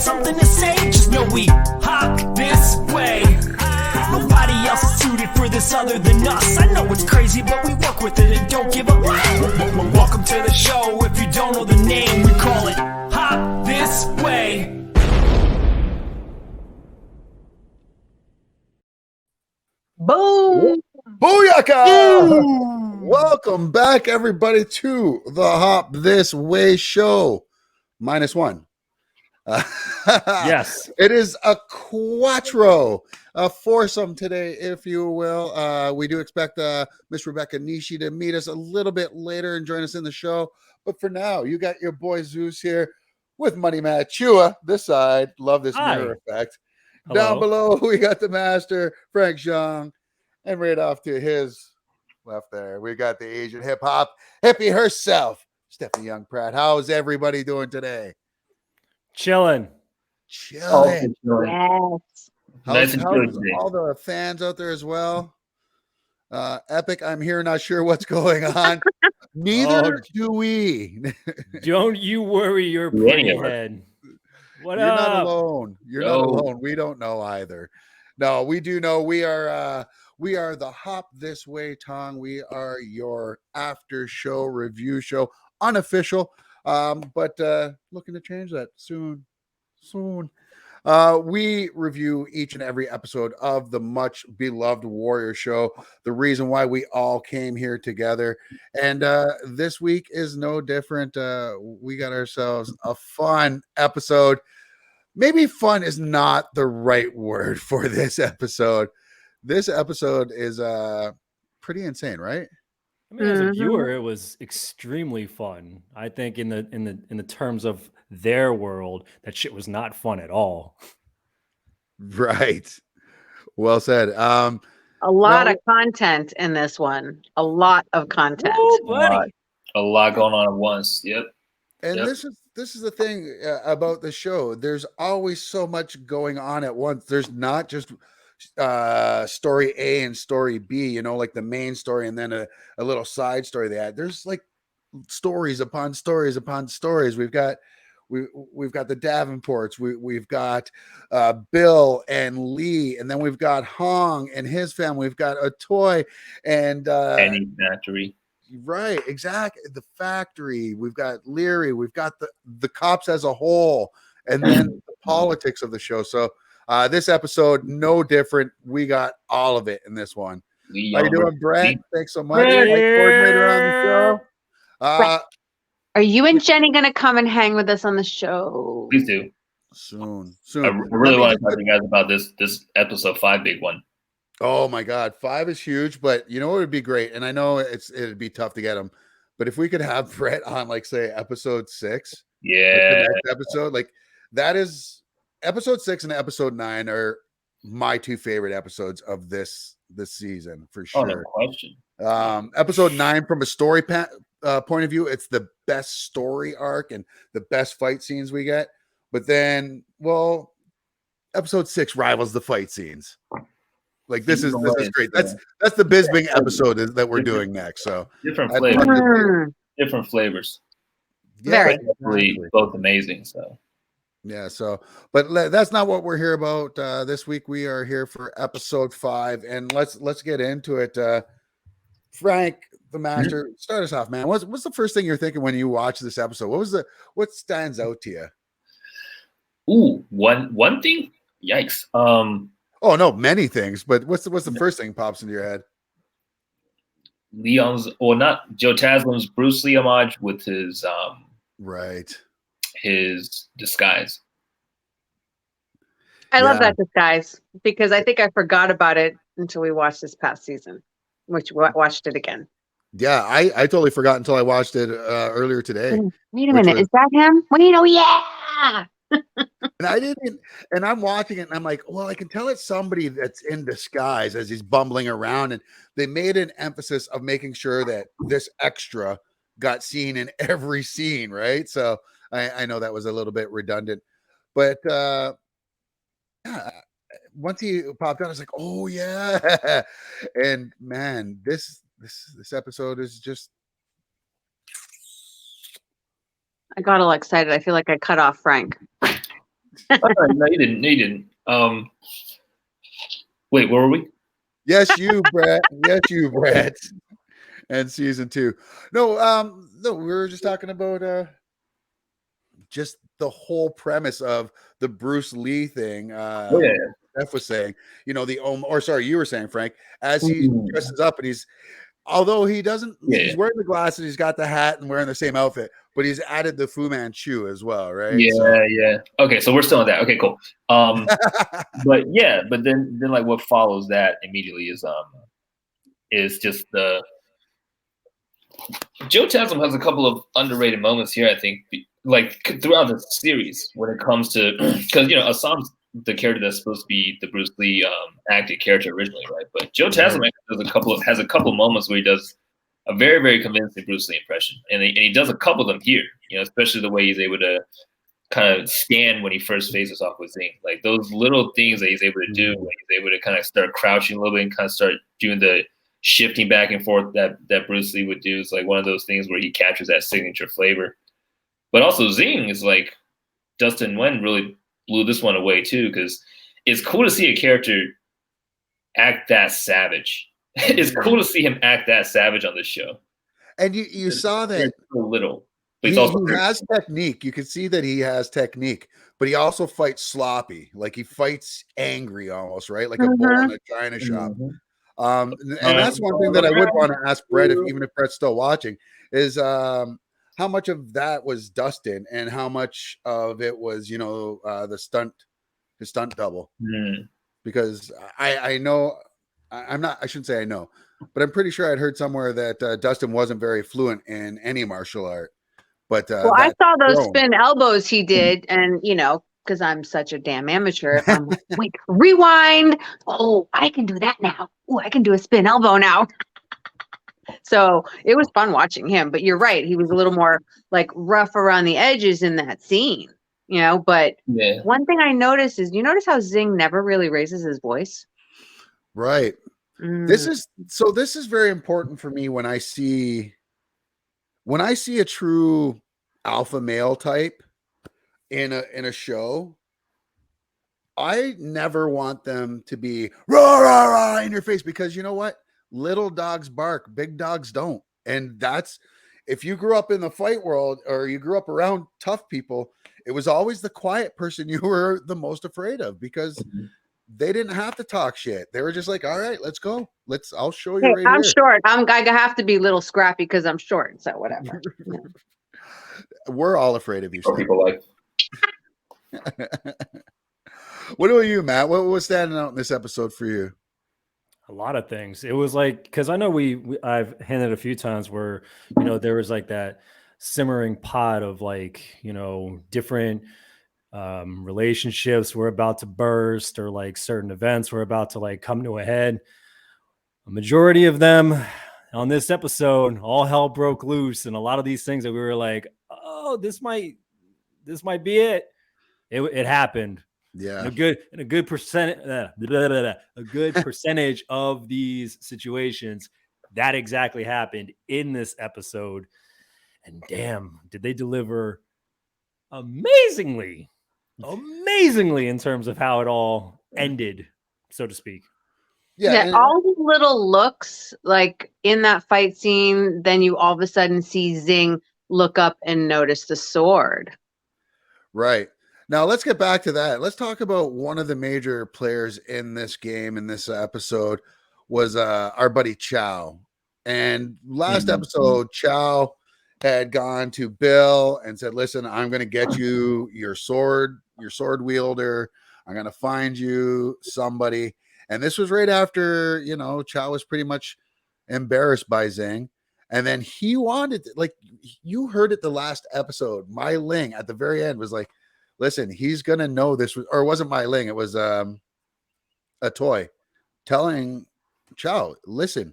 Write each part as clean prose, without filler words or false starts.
something to say, just know we hop this way. Nobody else is suited for this other than us. I know it's crazy, but we work with it and don't give up. Welcome to the show. If you don't know the name, we call it Hop This Way. Boom! Booyaka! Welcome back, everybody, to the Hop This Way show. -1. Yes. It is a quattro, a foursome today, if you will. We do expect Miss Rebecca Nishi to meet us a little bit later and join us in the show. But for now, you got your boy Zeus here with Money Matt Chua, this side. Love this Hi. mirror effect. Hello. Down below, we got the master, Frank Zhang. And right off to his left there, we got the Asian hip-hop hippie herself, Stephanie Young Pratt. How's everybody doing today? Chilling. Chilling. Yes. How's all the fans out there as well? Epic, I'm here, not sure what's going on. Neither do we. Don't you worry your pretty head. What You're up? not alone. You're not alone. We don't know either. No, we do know. We are the Hop This Way Tong. We are your after show review show, unofficial, but looking to change that soon. We review each and every episode of the much beloved Warrior Show, the reason why we all came here together. And this week is no different. We got ourselves a fun episode. Maybe fun is not the right word for this episode. This episode is pretty insane, right? I mean, as a viewer, it was extremely fun. I think in the terms of their world, that shit was not fun at all. Right. Well said. A lot of content in this one. A lot of content. Ooh, buddy. A lot going on at once. Yep. And this is the thing about the show. There's always so much going on at once. There's not just story A and story B, you know, like the main story and then a little side story they add. There's like stories upon stories upon stories. We've got the Davenports, we've got Bill and Lee, and then we've got Hong and his family. We've got a toy and Penny Factory. Right, exactly. The factory. We've got Leary. We've got the cops as a whole, and then the politics of the show. So this episode, no different. We got all of it in this one. How you doing, Brett? Thanks so much. Coordinator on the show. Are you and Jenny going to come and hang with us on the show? Please do. Soon. I really want to talk to you guys about this episode 5 big one. Oh my God, 5 is huge, but you know what would be great, and I know it'd be tough to get them, but if we could have Brett on, like, say, episode 6, yeah, like the next episode, like that is episode 6 and episode 9 are my 2 favorite episodes of this season for sure. Oh, no question. Episode 9, from a story point of view, it's the best story arc and the best fight scenes we get. But then, well, episode 6 rivals the fight scenes. Like this is great. That's the Bisbing episode that we're doing next. So different flavors. Different flavors. Yeah, very both amazing. So yeah. So, but that's not what we're here about this week. We are here for episode 5, and let's get into it. Frank, the master, start us off, man. What's the first thing you're thinking when you watch this episode? What stands out to you? Ooh, one thing. Yikes. Oh no, many things. But what's the first thing pops into your head? Not Joe Taslim's Bruce Lee homage with his right, his disguise. I love that disguise because I think I forgot about it until we watched this past season, which watched it again. Yeah, I totally forgot until I watched it earlier today. Wait a minute, is that him? Wait, oh yeah. And I didn't, and I'm watching it and I'm like, well, I can tell it's somebody that's in disguise as he's bumbling around. And they made an emphasis of making sure that this extra got seen in every scene, right? So I know that was a little bit redundant, but yeah, once he popped out, I was like, oh yeah. And man, this episode is just, I got all excited. I feel like I cut off Frank. No, you didn't. No, you didn't. Wait, where were we? Yes, you, Brett. Yes, you, Brett. And season 2. No, we were just talking about just the whole premise of the Bruce Lee thing. Oh, yeah. Steph was saying, you were saying, Frank, as he Mhm. dresses up and although he doesn't, Yeah. he's wearing the glasses, he's got the hat and wearing the same outfit, but he's added the Fu Manchu as well, right? Yeah. Okay, so we're still on that. Okay, cool. But then like what follows that immediately is just the Joe Taslim has a couple of underrated moments here. I think, like throughout the series, when it comes to because Assam's the character that's supposed to be the Bruce Lee acted character originally, right? But Joe Taslim has a couple of moments where he does a very, very convincing Bruce Lee impression, and he does a couple of them here. Especially the way he's able to kind of stand when he first faces off with Zing. Like those little things that he's able to do when he's able to kind of start crouching a little bit and kind of start doing the shifting back and forth that Bruce Lee would do. It's like one of those things where he captures that signature flavor. But also Zing is like Dustin Nguyen really blew this one away too, because it's cool to see a character act that savage. It's cool to see him act that savage on this show. And you saw that so little. He has technique. You can see that he has technique, but he also fights sloppy. Like he fights angry almost, right? Like a bull in a china shop. And that's one thing that I would want to ask Brett, even if Brett's still watching, is how much of that was Dustin and how much of it was, his stunt double. Because I know, I shouldn't say I know, but I'm pretty sure I'd heard somewhere that Dustin wasn't very fluent in any martial art. But I saw those spin elbows he did, and because I'm such a damn amateur, I'm like, wait, rewind. Oh, I can do that now. Oh, I can do a spin elbow now. So it was fun watching him. But you're right, he was a little more like rough around the edges in that scene, But one thing I noticed is, you notice how Zing never really raises his voice, right? This is very important for me when I see a true alpha male type in a show. I never want them to be rah, rah, rah in your face, because you know what? Little dogs bark, big dogs don't. And that's, if you grew up in the fight world or you grew up around tough people, it was always the quiet person you were the most afraid of, because they didn't have to talk shit. They were just like, all right, let's go. I'll show you right I'm here. short. I have to be a little scrappy because I'm short. So whatever. We're all afraid of you. People like. What about you, Matt? What was standing out in this episode for you? A lot of things. It was like, because I know I've hinted a few times where, there was like that simmering pot of like, different relationships were about to burst, or like certain events were about to like come to a head. A majority of them on this episode, all hell broke loose, and a lot of these things that we were like, oh, this might be it. It happened. Yeah. A good percentage of these situations, that exactly happened in this episode. And damn, did they deliver amazingly in terms of how it all ended, so to speak. Yeah, all the little looks like in that fight scene, then you all of a sudden see Zing look up and notice the sword. Right. Now let's get back to that. Let's talk about one of the major players in this game, in this episode, was our buddy Chow. And last episode, Chow had gone to Bill and said, listen, I'm going to get you your sword wielder. I'm going to find you somebody. And this was right after, Chow was pretty much embarrassed by Zing. And then he wanted, like, you heard it the last episode, Mai Ling at the very end was like, listen, he's going to know this was, or it wasn't Mai Ling, it was a toy telling Chow, listen,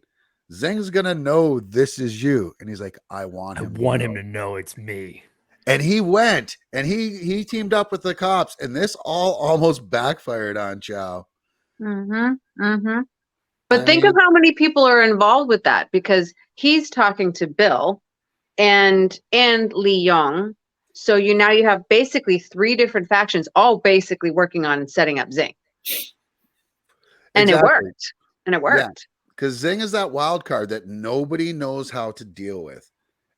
Zing's going to know this is you. And he's like, I want him to know it's me. And he went and he teamed up with the cops, and this all almost backfired on Chow. But think of how many people are involved with that, because he's talking to Bill and Lee Young. So you have basically 3 different factions, all basically working on setting up Zing. And Exactly. it worked. And it Yeah. worked. Because Zing is that wild card that nobody knows how to deal with.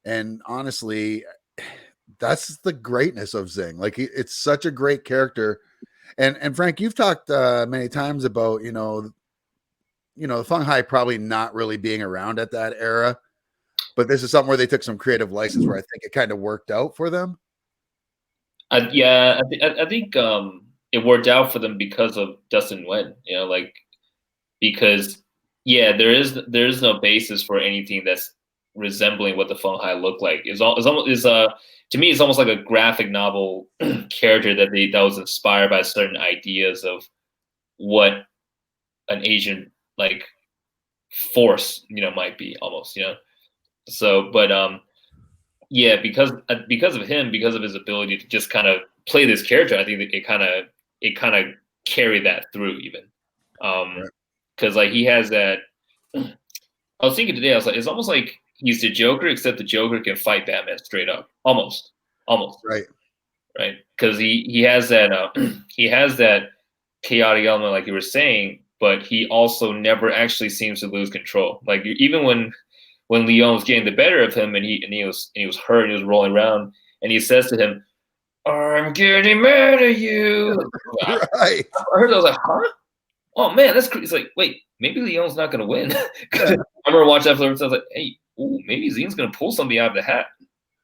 And honestly, that's the greatness of Zing. Like it's such a great character. And Frank, you've talked many times about, the Feng Hai probably not really being around at that era. But this is something where they took some creative license where I think it kind of worked out for them. I think it worked out for them because of Dustin Nguyen. Because there is no basis for anything that's resembling what the Feng Hai looked like. To me, it's almost like a graphic novel character that was inspired by certain ideas of what an Asian like force might be almost. So, but because of him, because of his ability to just kind of play this character, I think that it kind of carried that through even. Because like he has that. I was thinking today, I was like, it's almost like he's the Joker, except the Joker can fight Batman straight up, almost. Right. Because he has that he has that chaotic element, like you were saying, but he also never actually seems to lose control. Like even when Leon was getting the better of him, and he was hurt, and he was rolling around, and he says to him, "I'm getting mad at you." Right. I heard that, I was like, huh? Oh man, that's crazy. It's like, wait, maybe Leon's not gonna win. I remember watching that film, and I was like, hey, maybe Zing's gonna pull something out of the hat.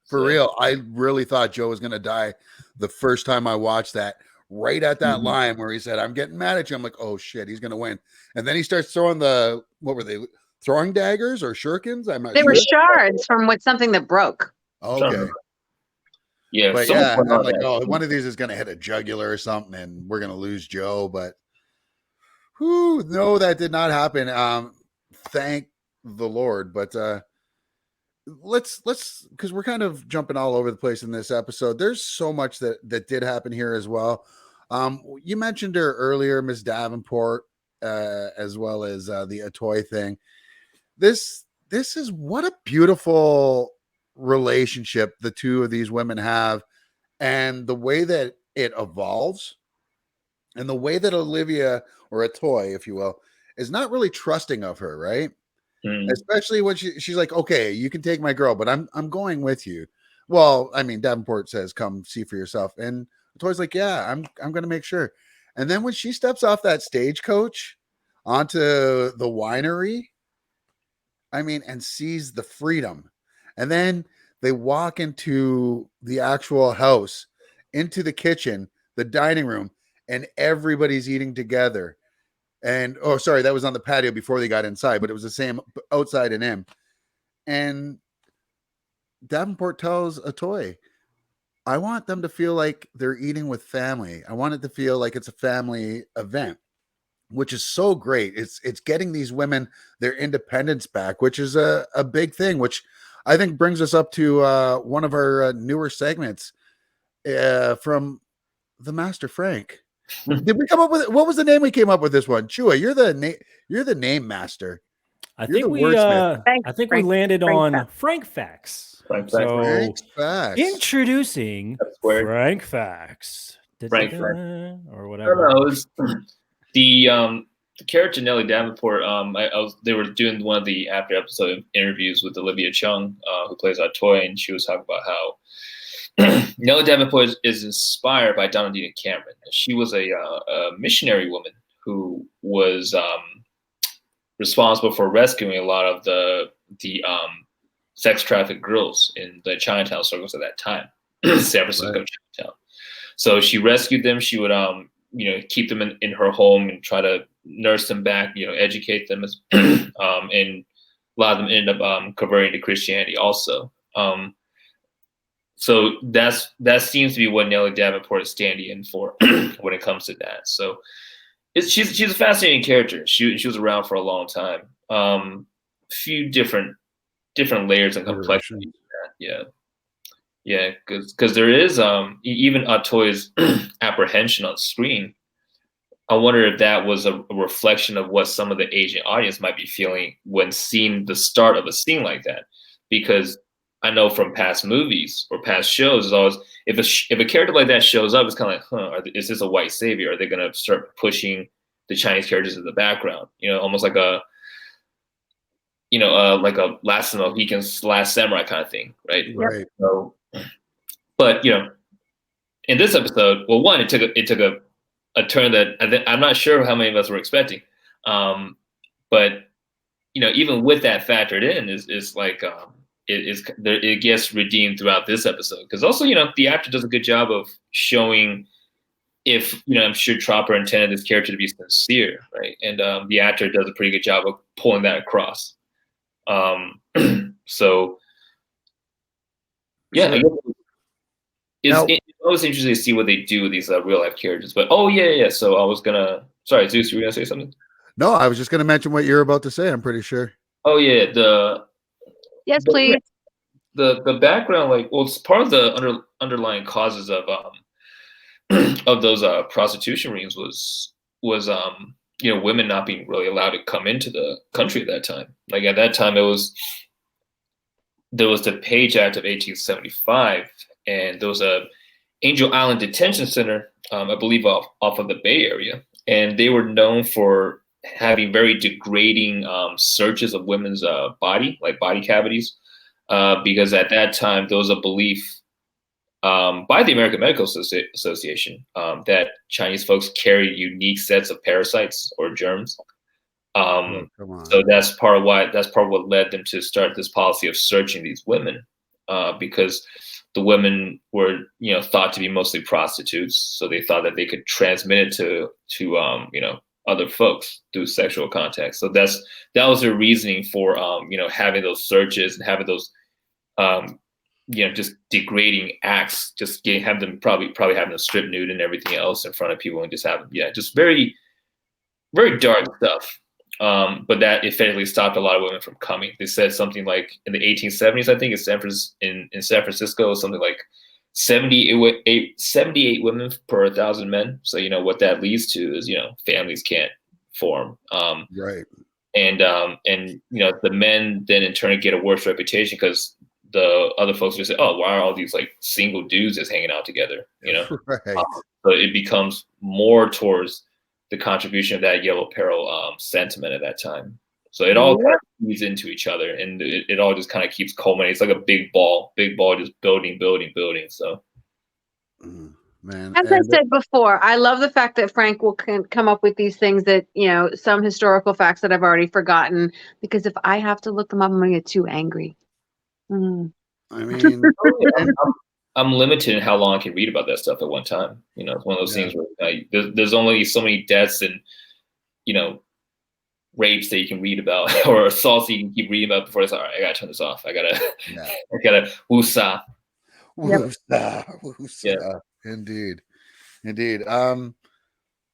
For real, I really thought Joe was gonna die the first time I watched that. Right at that line where he said, "I'm getting mad at you," I'm like, "Oh shit, he's gonna win." And then he starts throwing what were they throwing, daggers or shurikens? I'm not They sure. were shards from something that broke. Okay. Yeah, But yeah, I'm like, oh, one of these is gonna hit a jugular or something, and we're gonna lose Joe. But no, that did not happen. Thank the Lord. But let's because we're kind of jumping all over the place in this episode. There's so much that did happen here as well. You mentioned her earlier, Miss Davenport, as well as the Atoy thing. This is what a beautiful relationship the two of these women have, and the way that it evolves, and the way that Olivia, or Atoy, if you will, is not really trusting of her, right? Especially when she's like, okay, you can take my girl, but I'm going with you. Well, I mean, Davenport says, come see for yourself. And Toy's like, yeah, I'm gonna make sure. And then when she steps off that stagecoach onto the winery, I mean, and sees the freedom, and then they walk into the actual house, into the kitchen, the dining room, and everybody's eating together. And oh, sorry, that was on the patio before they got inside, but it was the same outside and in. And Davenport tells Atoy, I want them to feel like they're eating with family. I want it to feel like it's a family event, which is so great. It's getting these women their independence back, which is a big thing, which I think brings us up to one of our newer segments from the Master Frank. Did we come up with it? What was the name we came up with this one? Chua, you're the name master. I think we landed on Frank Facts. Frank Facts. Introducing Frank Facts. Or whatever. The character Nellie Davenport. They were doing one of the after episode interviews with Olivia Chung, who plays our toy, and she was talking about how Nellie Davenport is inspired by Donaldina Cameron. She was a missionary woman who was responsible for rescuing a lot of the sex trafficked girls in the Chinatown circles at that time, San Francisco Chinatown. So she rescued them. She would keep them in her home and try to nurse them back, educate them, and a lot of them ended up converting to Christianity also. So that seems to be what Nellie Davenport is standing in for when it comes to that. So she's a fascinating character. She was around for a long time. Few different layers and complexity. Yeah, because there is even Atoy's apprehension on screen. I wonder if that was a reflection of what some of the Asian audience might be feeling when seeing the start of a scene like that, because I know from past movies or past shows is always if a character like that shows up, it's kind of like, is this a white savior? Are they going to start pushing the Chinese characters in the background? Almost like a Last of the Mohicans, Last Samurai kind of thing, right? Right. So, but in this episode, well, one, it took a turn that I'm not sure how many of us were expecting, but even with that factored in, is like it gets redeemed throughout this episode because also the actor does a good job of showing if I'm sure Tropper intended this character to be sincere, right? And the actor does a pretty good job of pulling that across. So yeah, Sure. it's always interesting to see what they do with these real life characters. But so I was sorry, Zeus, you were gonna say something? No, I was just going to mention what you're about to say. I'm pretty sure. Oh yeah, Yes, please. the background, like, well, it's part of the underlying causes of of those prostitution rings was women not being really allowed to come into the country at that time. Like at that time, there was the Page Act of 1875, and there was a Angel Island Detention Center, I believe off of the Bay Area, and they were known for having very degrading searches of women's body, like body cavities, because at that time there was a belief by the American Medical Association that Chinese folks carry unique sets of parasites or germs. Come on. So that's part of what led them to start this policy of searching these women, because the women were thought to be mostly prostitutes, so they thought that they could transmit it to other folks through sexual contact. So that was their reasoning for having those searches and having those just degrading acts, just have them probably having them strip nude and everything else in front of people and just have just very, very dark stuff. But that effectively stopped a lot of women from coming. They said something like in the 1870s, I think in San Francisco, something like 78 women per 1,000 men. So what that leads to is families can't form. Right. And the men then in turn get a worse reputation because the other folks just say, oh, why are all these like single dudes just hanging out together? Right. So it becomes more towards the contribution of that yellow peril sentiment at that time. So it all kind of feeds into each other, and it all just kind of keeps culminating. It's like a big ball just building. So, man, as I said before, I love the fact that Frank will come up with these things that some historical facts that I've already forgotten. Because if I have to look them up, I'm going to get too angry. I mean, I'm limited in how long I can read about that stuff at one time. It's one of those things where there's only so many deaths and rapes that you can read about or assaults that you can keep reading about before it's all right. I gotta turn this off. I gotta woosah. Woosah. Yeah. Indeed.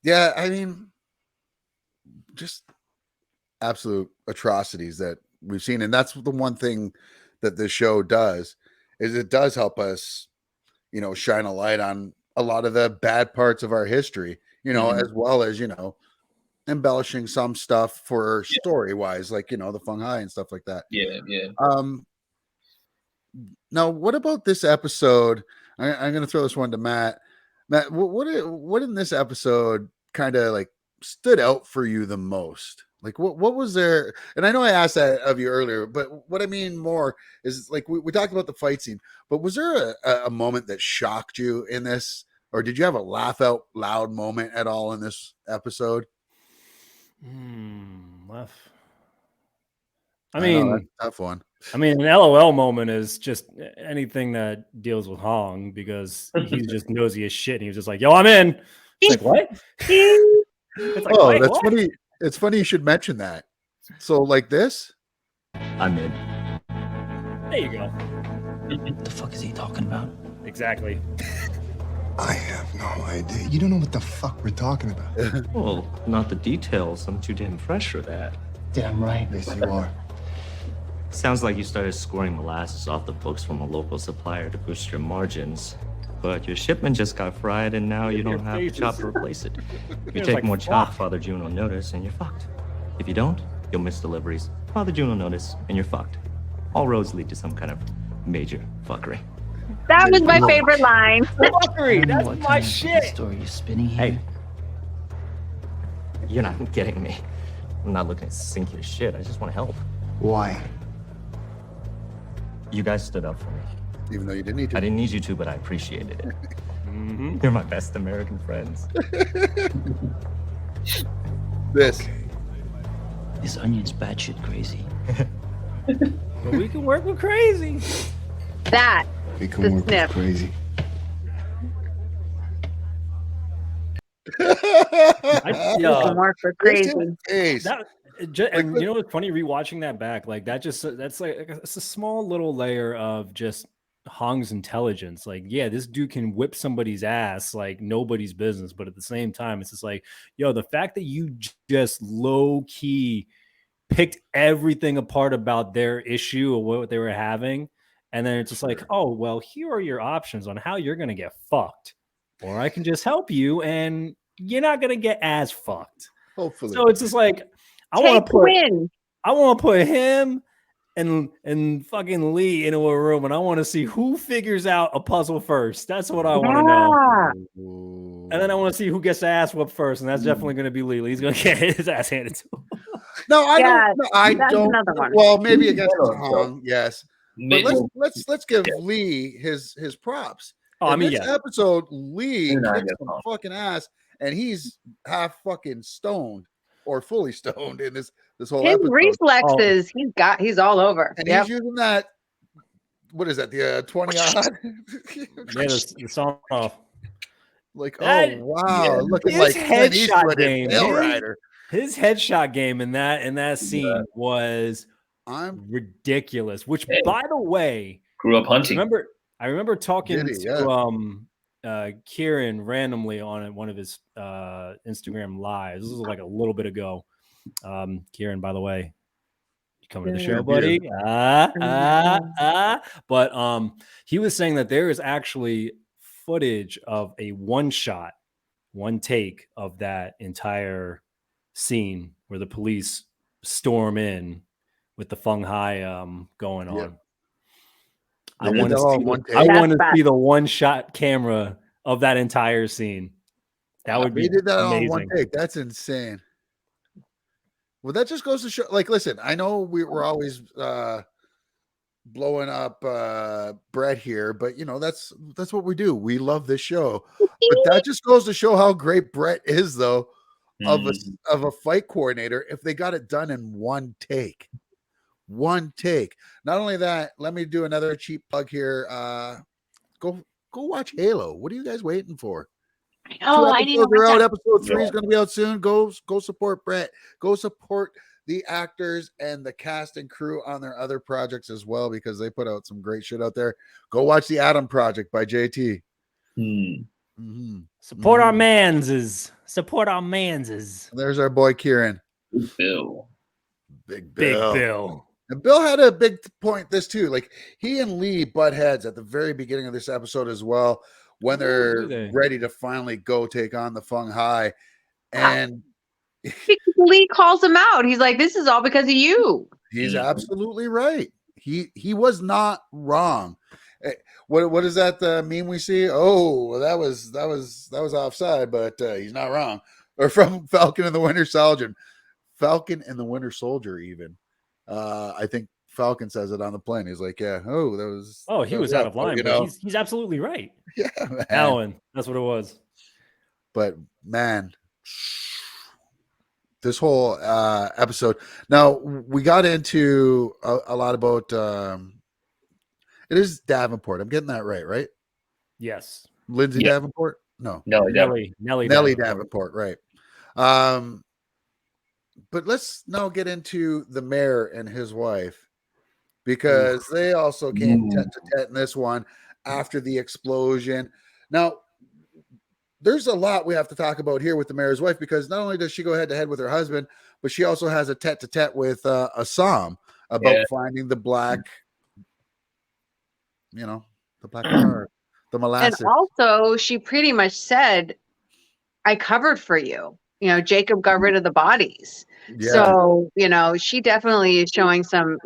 Yeah, I mean, just absolute atrocities that we've seen, and that's the one thing that this show does is it does help us shine a light on a lot of the bad parts of our history, as well as embellishing some stuff for story wise, like the Feng Hai and stuff like that. Now what about this episode? I'm gonna throw this one to Matt. What in this episode kind of like stood out for you the most? Like what was there? And I know I asked that of you earlier, but what I mean more is like we talked about the fight scene, but was there a moment that shocked you in this, or did you have a laugh out loud moment at all in this episode? Laugh. I mean, that's a tough one. I mean, an LOL moment is just anything that deals with Hong because he just nosy as shit. And he was just like, "Yo, I'm in." It's like, what? It's like, oh, that's funny. It's funny you should mention that. So like this? I'm in. There you go. What the fuck is he talking about? Exactly. I have no idea. You don't know what the fuck we're talking about. Well, not the details. I'm too damn fresh for that. Damn right. Yes, you are. Sounds like you started scoring molasses off the books from a local supplier to boost your margins. But your shipment just got fried, and now you don't have the chop to replace it. If you take more chop, Father June will notice, and you're fucked. If you don't, you'll miss deliveries. Father June will notice, and you're fucked. All roads lead to some kind of major fuckery. That was my favorite line. Fuckery, that's What my kind of shit. story you're spinning here? Hey, you're not getting me. I'm not looking to sink your shit. I just want to help. Why? You guys stood up for me. Even though you didn't need to. I didn't need you to, but I appreciated it. You're my best American friends. This. This onion's batshit crazy. But we can work with crazy. That. We The can work sniff. with crazy. I, Can work for crazy. Face. That, and you know what's funny? Rewatching that back, like that's like it's a small little layer of just Hong's intelligence. Like, yeah, this dude can whip somebody's ass like nobody's business, but at the same time, it's just like, yo, the fact that you just low key picked everything apart about their issue or what they were having, and then it's just like, oh well, here are your options on how you're gonna get fucked, or I can just help you, and you're not gonna get as fucked. Hopefully. So it's just like I Take want to the put win. him and fucking Lee into a room, and I want to see who figures out a puzzle first. That's what I want to know. Yeah. And then I want to see who gets the ass whooped first, and that's definitely going to be Lee. He's going to get his ass handed to him. No, I Yeah, don't. No, I that's don't. another one. Well, maybe against Yeah, Hong, yes. But let's give Lee his props. Oh, I In mean, this yeah. episode, Lee You're not kicks against some Hong. fucking ass, and he's half fucking stoned or fully stoned in this whole His episode. reflexes, he's all over. And Yep. he's using that. What is that? The 20 odd. Yeah, the song off. Like, That- oh wow, looking his like Clint headshot Eastwood in game, Tail his- Rider. His headshot game in that scene was I'm ridiculous. Which, Hey. by the way, Grew up hunting. I remember talking Did he? to Kieran randomly on one of his Instagram lives. This was like a little bit ago. Kieran, by the way, you coming to the Yeah. show, buddy? But he was saying that there is actually footage of a one take of that entire scene where the police storm in with the Feng Hai going on. Yeah. I They did want to that all in see one take? I want to That's see the one shot camera of that entire scene. That would be They did that amazing. on one take. That's insane. Well, that just goes to show. Like, listen, I know we're always blowing up Brett here, but you know that's what we do. We love this show, but that just goes to show how great Brett is, though, of a fight coordinator. If they got it done in one take. Not only that, let me do another cheap plug here. Go watch Halo. What are you guys waiting for? Oh, I need to They're watch out. that. Episode 3 is going to be out soon. Go support Brett. Go support the actors and the cast and crew on their other projects as well, because they put out some great shit out there. Go watch the Adam Project by JT. Mm-hmm. Support our manses. Support our manses. There's our boy Kieran. Bill. Big Big Bill. Bill. And Bill had a big point this too. Like he and Lee butt heads at the very beginning of this episode as well, when they're do they? ready to finally go take on the Feng Hai. And Because Lee calls him out. He's like, "This is all because of you." he's absolutely right. He was not wrong. What is that meme we see? Oh, well, that was offside, but he's not wrong. Or from Falcon and the Winter Soldier. Falcon and the Winter Soldier, even. I think Falcon says it on the plane. He's like, "Yeah, oh, that was." Oh, he that was out of rough, line, you but know? he's absolutely right. Yeah, man. Alan, that's what it was. But man, this whole episode. Now we got into a lot about. It is Davenport. I'm getting that right? Yes. Lindsay Yeah. Davenport? No, Nelly Nelly Davenport, right? But let's now get into the mayor and his wife, because they also came tet to tet in this one after the explosion. Now, there's a lot we have to talk about here with the mayor's wife, because not only does she go head to head with her husband, but she also has a tet to tet with Assam about finding the black, the black car, the molasses. And also, she pretty much said, "I covered for you." Jacob got rid of the bodies. Yeah. So, she definitely is showing some,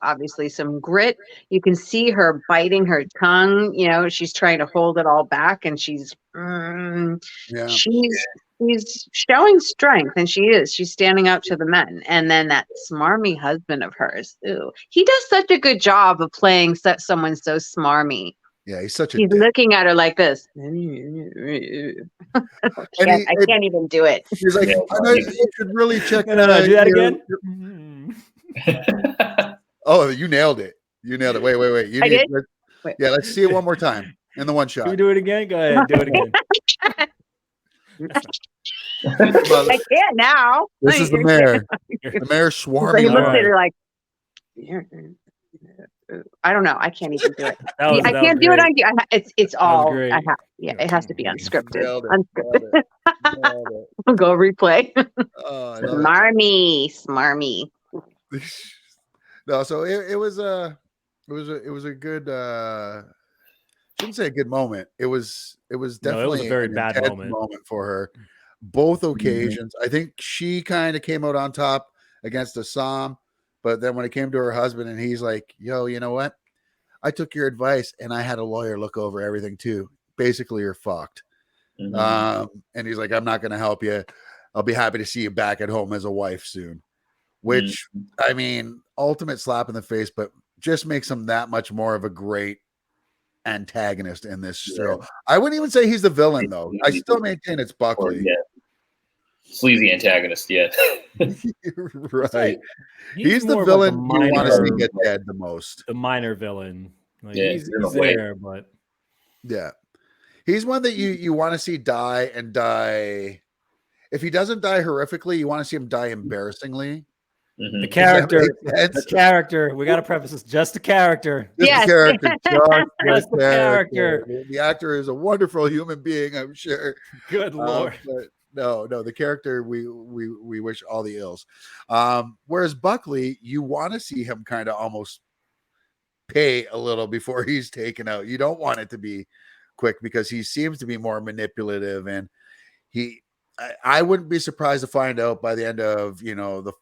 obviously some grit. You can see her biting her tongue. She's trying to hold it all back, and she's she's showing strength, and she's standing up to the men. And then that smarmy husband of hers, ooh, he does such a good job of playing someone so smarmy. Yeah, he's such a He's dick. looking at her like this. I can't even do it. He's like, Yeah. I know you should really check. No, do that your- again. Oh, you nailed it. You nailed it. Wait. You I need. did? Wait. Yeah, let's see it one more time in the one Can shot. we do it again? Go ahead, do it again. I can't now. This is the mayor. The mayor He swarming. looks Alright. at her like, I don't know. I can't even do it. I That can't was do it great. on you. It's all. great. It has to be unscripted. Nailed it. Unscripted. Nailed it. I'll go replay. Oh, I love Smarmy. it. No, so it was a good shouldn't say a good moment. It was definitely a very an bad intense moment. for her. Both occasions. I think she kind of came out on top against Assam, but then when it came to her husband and he's like, yo, you know what? I took your advice and I had a lawyer look over everything too. Basically, you're fucked. And he's like, I'm not going to help you. I'll be happy to see you back at home as a wife soon. Which, I mean, ultimate slap in the face, but just makes him that much more of a great antagonist in this show. I wouldn't even say he's the villain, though. I still maintain it's Buckley. Sleazy antagonist, yeah. Right. He's the more of villain like you want to see get dead the most. the minor villain. Like, Yeah, he's in a way. there, but Yeah. He's one that you want to see die and die. If he doesn't die horrifically, you want to see him die embarrassingly. the Does that character, make sense? the character. We got to preface this: just the character. Just Yes. the character. Just the character. The actor is a wonderful human being, I'm sure. Good lord. But no, the character we wish all the ills. Whereas Buckley, you want to see him kind of almost pay a little before he's taken out. You don't want it to be quick because he seems to be more manipulative, and I wouldn't be surprised to find out by the end of the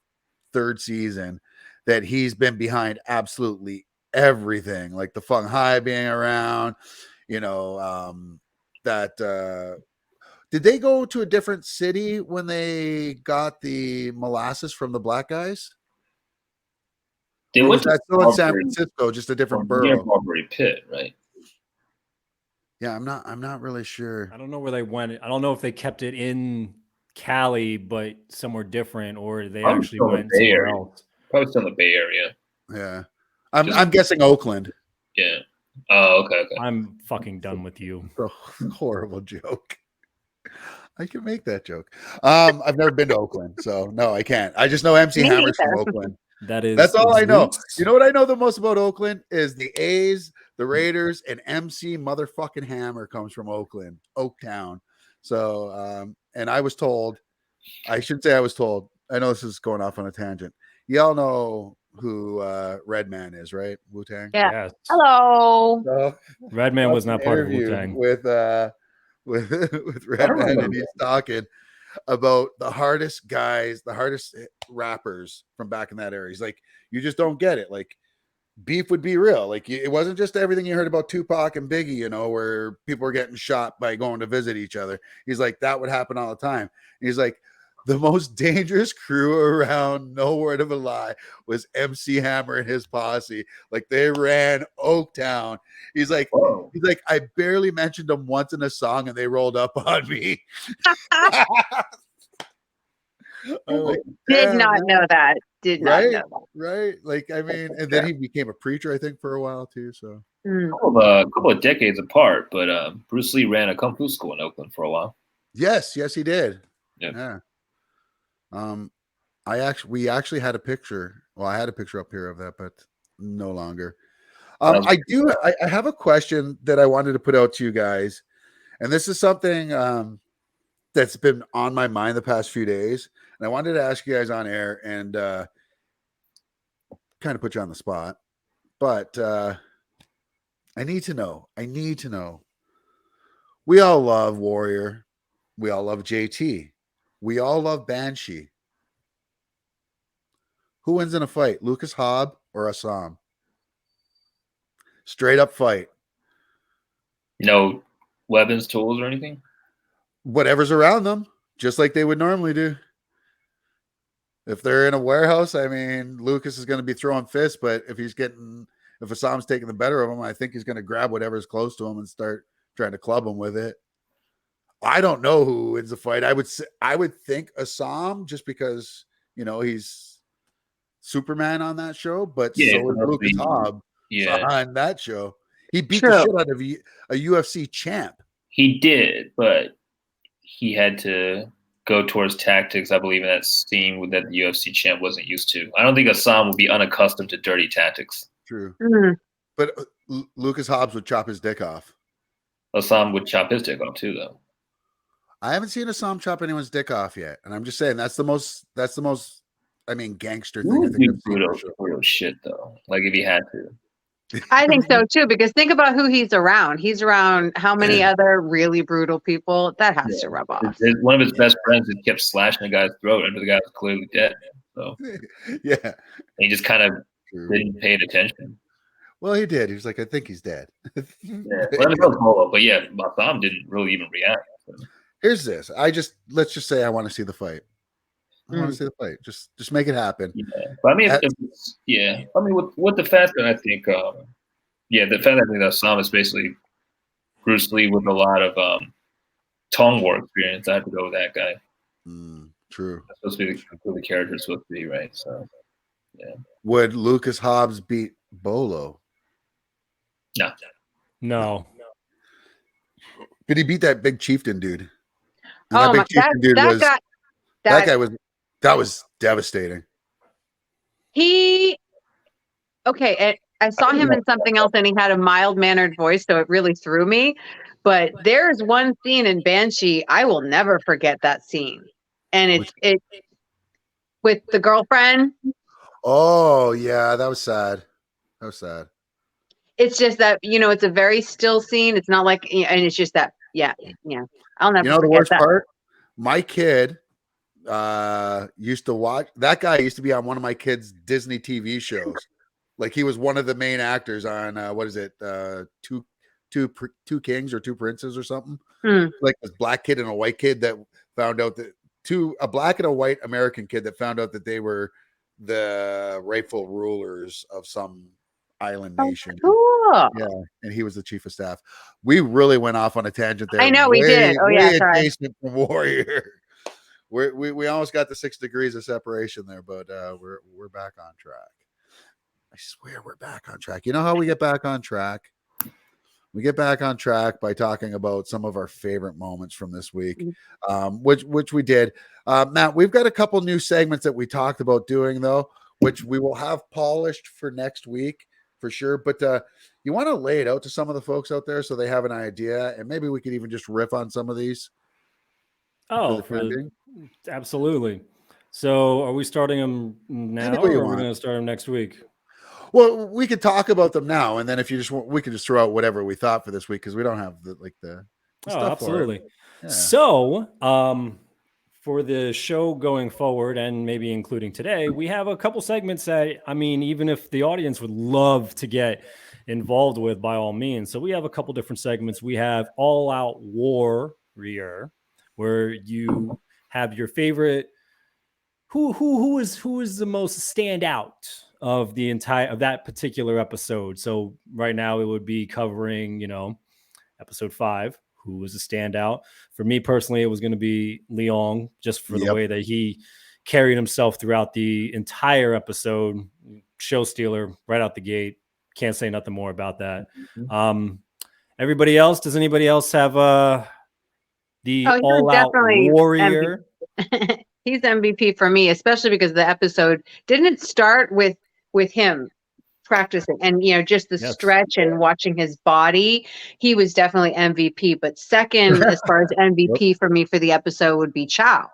third season that he's been behind absolutely everything, like the Feng Hai being around, that did they go to a different city when they got the molasses from the black guys? They Or went was to that still in San Marbury- Francisco, just a different near borough? Marbury Pit, right? Yeah, I'm not really sure. I don't know where they went. I don't know if they kept it in Cali, but somewhere different, or they I'm actually still in went the Bay somewhere Area. else. Probably still in the Bay Area. Yeah, I'm guessing Oakland. Yeah. Oh, okay. I'm fucking done with you. A horrible joke. I can make that joke. I've never been to Oakland, so no, I can't. I just know MC Me Hammer's from neither. Oakland. That's all I know. roots. You know what I know the most about Oakland is the A's, the Raiders, and MC motherfucking Hammer comes from Oakland, Oaktown. So, and I was told, I should say I was told, I know this is going off on a tangent. Y'all know who Redman is, right? Wu-Tang? Yeah. Yes. Hello. So, Redman was not part of interview Wu-Tang. with Redman, remember and he's talking about the hardest guys, the hardest rappers from back in that era. He's like, you just don't get it. Like, beef would be real. Like, it wasn't just everything you heard about Tupac and Biggie, where people were getting shot by going to visit each other. He's like, that would happen all the time. And he's like, the most dangerous crew around, no word of a lie, was MC Hammer and his posse. Like, they ran Oaktown. He's like, Whoa. I barely mentioned them once in a song, and they rolled up on me. I'm like, Did "Damn, not man." know that. Did not Right? know that. Right? Like, I mean, and then he became a preacher, I think, for a while too. So Mm. Couple of decades apart, but Bruce Lee ran a kung fu school in Oakland for a while. yes, he did. Yep. Yeah. We actually had a picture. Well, I had a picture up here of that, but no longer. I have a question that I wanted to put out to you guys, and this is something that's been on my mind the past few days, and I wanted to ask you guys on air and kind of put you on the spot, but I need to know. We all love Warrior. We all love JT. We all love Banshee. Who wins in a fight, Lucas Hobb or Assam? Straight up fight. No weapons, tools, or anything. Whatever's around them, just like they would normally do. If they're in a warehouse, I mean, Lucas is going to be throwing fists, but if Assam's taking the better of him, I think he's going to grab whatever's close to him and start trying to club him with it. I don't know who wins the fight. I would think Assam, just because he's Superman on that show, but so is Lucas Hobb on that show. He beat the shit out of a UFC champ. He did, but he had to go towards tactics, I believe, in that scene that the UFC champ wasn't used to. I don't think Assam would be unaccustomed to dirty tactics. True. But Lucas Hobbs would chop his dick off. Assam would chop his dick off too, though. I haven't seen Assam chop anyone's dick off yet, and I'm just saying that's the most gangster thing I think I've seen. Brutal shit though. Like if he had to. I think so too, because think about who he's around. He's around how many other really brutal people? That has to rub off. One of his best friends had kept slashing a guy's throat after the guy was clearly dead. So yeah, and he just kind of didn't pay attention. Well, he did. He was like, I think he's dead. But yeah, Assam didn't really even react. So. Here's this. Let's just say I want to see the fight. I want to see the fight. Just make it happen. Yeah. But I mean, with the fact that I think, the fact that I think that Assam is basically Bruce Lee with a lot of Tong war experience, I have to go with that guy. True. That's supposed to be who the character is supposed to be, right? So, yeah. Would Lucas Hobbs beat Bolo? No. Did he beat that big chieftain dude? And that was devastating. I saw him in something else and he had a mild-mannered voice, so it really threw me. But there's one scene in Banshee, I will never forget that scene. And it's with the girlfriend. Oh, yeah, that was sad. It's just that, it's a very still scene. It's not like, and it's just that, yeah. I'll never forget the worst that. part? My kid used to watch, that guy used to be on one of my kids' Disney TV shows. Like he was one of the main actors on, Two Kings or Two Princes or something. Like this black kid and a white kid that found out that a black and a white American kid that found out that they were the rightful rulers of some island nation. Cool. Yeah, and he was the chief of staff. We really went off on a tangent there. I know we did. Oh yeah, sorry. From Warrior. We almost got the 6 degrees of separation there, but we're back on track. I swear we're back on track. You know how we get back on track? We get back on track by talking about some of our favorite moments from this week, which we did. Matt, we've got a couple new segments that we talked about doing, though, which we will have polished for next week for sure. But you want to lay it out to some of the folks out there so they have an idea, and maybe we could even just riff on some of these. Absolutely. So are we starting them now or are we going to start them next week? Well, we could talk about them now, and then if you just want, we could just throw out whatever we thought for this week because we don't have the stuff. Absolutely. Yeah. So, for the show going forward, and maybe including today, we have a couple segments that, I mean, even if the audience would love to get involved with, by all means. So we have a couple different segments. We have All Out Warrior, where you have your favorite. Who is the most standout of that particular episode? So right now it would be covering, episode 5. Who was a standout? For me personally, it was going to be Leong, just for the way that he carried himself throughout the entire episode. Show stealer right out the gate. Can't say nothing more about that. Everybody else? Does anybody else have the All Out Warrior? He's MVP for me, especially because the episode didn't start with him practicing and just the stretch and watching his body. He was definitely MVP, but second as far as MVP for me for the episode would be Chow.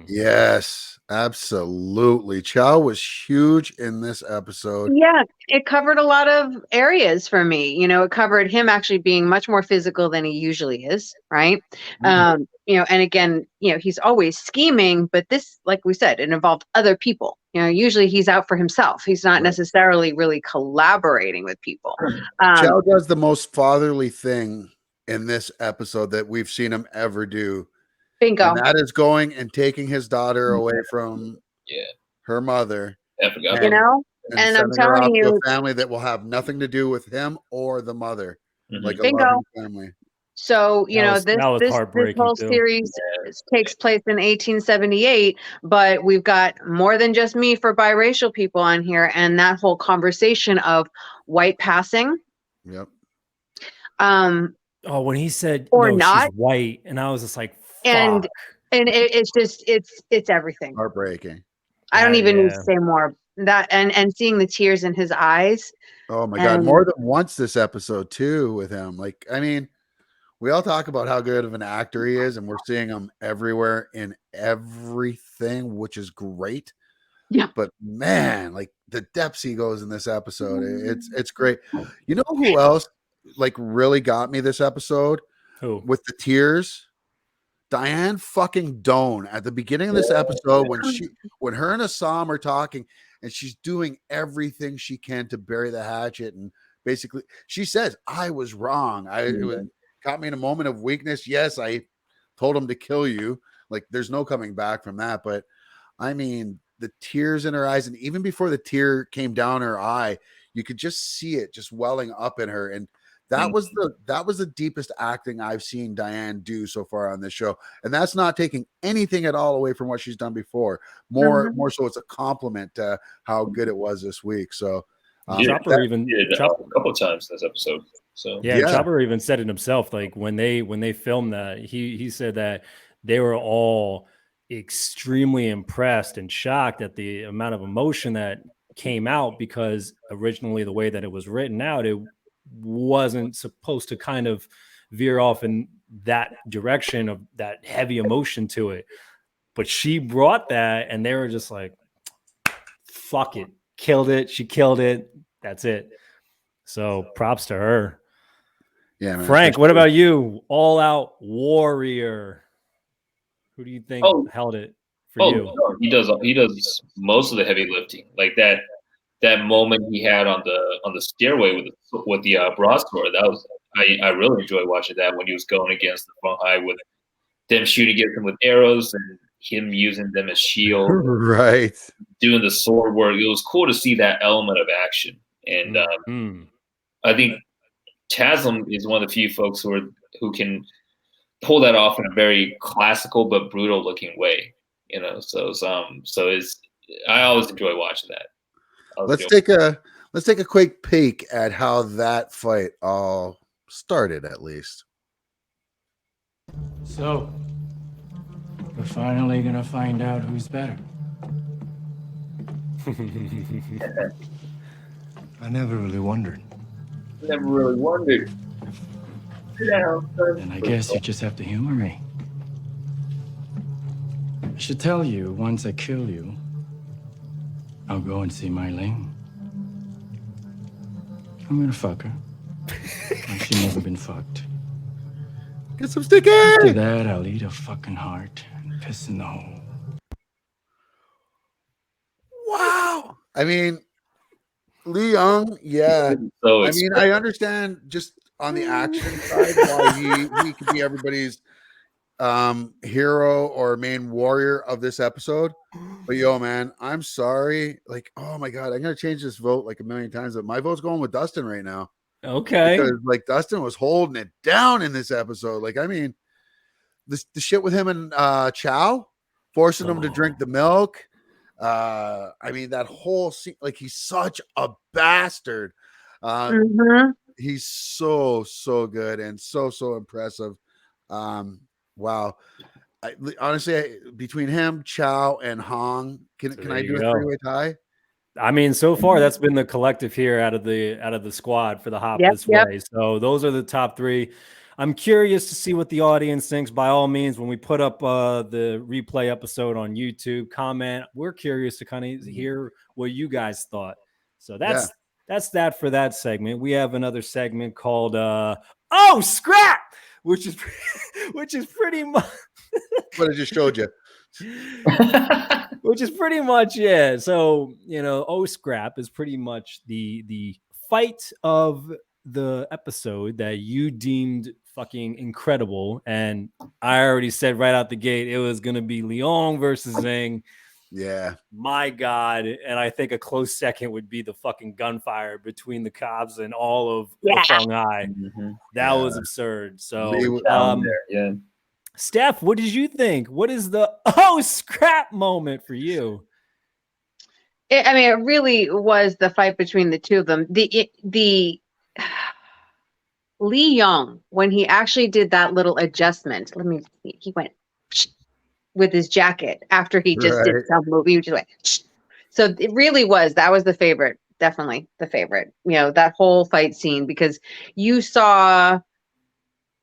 Yes, absolutely. Chow was huge in this episode. Yeah, it covered a lot of areas for me. It covered him actually being much more physical than he usually is, right? And again, he's always scheming, but this, like we said, it involved other people. Usually he's out for himself. He's not necessarily really collaborating with people. Chow does the most fatherly thing in this episode that we've seen him ever do. Bingo. And that is going and taking his daughter away from her mother. I forgot. And I'm sending her telling off to you, a family that will have nothing to do with him or the mother, like a Bingo. loving family. So, that was this heartbreaking whole too. series takes place in 1878, but we've got more than just me for biracial people on here, and that whole conversation of white passing. Yep. When he said or no, not, she's white, and I was just like, fuck. and it's just it's everything. Heartbreaking. I don't even need to say more. That and seeing the tears in his eyes. Oh my God, more than once this episode too with him. Like, I mean, we all talk about how good of an actor he is, and we're seeing him everywhere in everything, which is great. Yeah. But man, like the depths he goes in this episode, it's great. You know who else like really got me this episode? Who? With the tears? Diane fucking Doan at the beginning of this episode when her and Assam are talking and she's doing everything she can to bury the hatchet, and basically she says, I was wrong. It caught me in a moment of weakness. Yes, I told him to kill you. Like there's no coming back from that. But I mean, the tears in her eyes, and even before the tear came down her eye, you could just see it just welling up in her. And that was the deepest acting I've seen Diane do so far on this show. And that's not taking anything at all away from what she's done before. More so it's a compliment to how good it was this week. So Chopper even a couple of times this episode. So Chopper even said it himself. Like when they filmed that, he said that they were all extremely impressed and shocked at the amount of emotion that came out, because originally the way that it was written out, it wasn't supposed to kind of veer off in that direction of that heavy emotion to it. But she brought that, and they were just like, fuck it, killed it. She killed it. That's it. So props to her. Yeah, man, Frank, what about you? All Out Warrior. Who do you think held it for you? No, he does most of the heavy lifting. Like that moment he had on the stairway with the broadsword. That was I really enjoyed watching that when he was going against the front eye with them shooting at him with arrows and him using them as shield. Right. Doing the sword work. It was cool to see that element of action. And I think Chasm is one of the few folks who can pull that off in a very classical but brutal looking way. So it's I always enjoy watching that. Let's take a quick peek at how that fight all started, at least. So, we're finally gonna find out who's better. I never really wondered. And I guess you just have to humor me. I should tell you, once I kill you, I'll go and see Mylene. I'm gonna fuck her. Like she's never been fucked. Get some sticky! After that, I'll eat her fucking heart and piss in the hole. Wow. I mean, Lee Young, yeah. I mean, I understand just on the action side why he could be everybody's hero or main warrior of this episode. But yo, man, I'm sorry. Like, oh my God, I'm gonna change this vote like a million times, but my vote's going with Dustin right now. Okay. Because like Dustin was holding it down in this episode. Like, I mean, the shit with him and Chow, forcing him to drink the milk. I mean, that whole scene, like he's such a bastard. He's so good and so impressive. Wow. Honestly, between him, Chow, and Hong, can I do a three-way tie? I mean, so far that's been the collective here out of the squad for the Hop this way. So those are the top three. I'm curious to see what the audience thinks. By all means, when we put up the replay episode on YouTube, comment. We're curious to kind of hear what you guys thought. So that's that for that segment. We have another segment called "Oh Scrap," which is pretty much what I just showed you. Which is pretty much So "Oh Scrap" is pretty much the fight of the episode that you deemed fucking incredible, and I already said right out the gate it was gonna be Leon versus Zing. Yeah, my God. And I think a close second would be the fucking gunfire between the cops and all of Fong Hai. That was absurd. So Steph, what did you think? What is the "oh scrap" moment for you? I mean, it really was the fight between the two of them. The Lee Young, when he actually did that little adjustment, let me see, he went with his jacket after he just did some movie. He just went. So it really was. That was the favorite. Definitely the favorite. That whole fight scene, because you saw,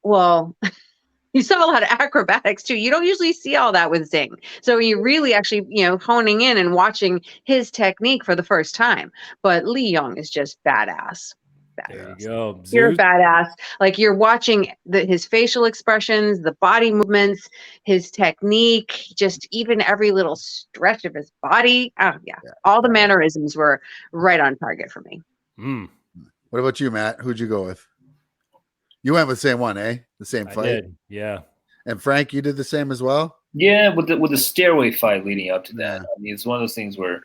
you saw a lot of acrobatics too. You don't usually see all that with Zing. So you really actually, honing in and watching his technique for the first time. But Lee Young is just badass. There you go. You're a badass. Like, you're watching his facial expressions, the body movements, his technique, just even every little stretch of his body. Oh yeah. All the mannerisms were right on target for me. What about you, Matt? Who'd you go with? You went with the same one, eh? The same fight. I did. Yeah. And Frank, you did the same as well? Yeah, with the stairway fight leading up to that. I mean, it's one of those things where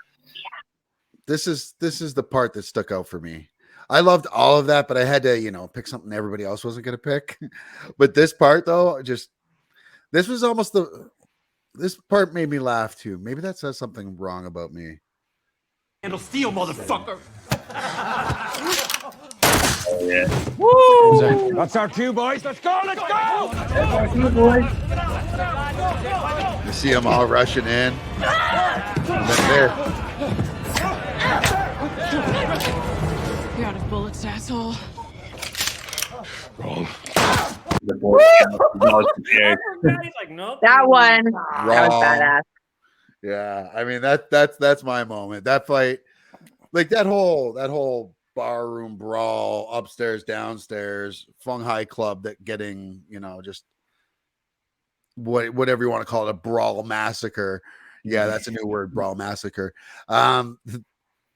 this is the part that stuck out for me. I loved all of that, but I had to, pick something everybody else wasn't going to pick. But this part, though, this was almost this part made me laugh too. Maybe that says something wrong about me. Handle steel, motherfucker. Oh, yeah. Woo! That's our cue, boys. Let's go. Let's go. That's our cue, boys. You see them all rushing in. And then there. You're out of bullets, asshole. Wrong. That one. That was badass. Yeah, I mean that's my moment. That fight, like that whole barroom brawl, upstairs, downstairs, Fong Hai Club, that getting, just whatever you want to call it, a brawl massacre. Yeah, that's a new word, brawl massacre.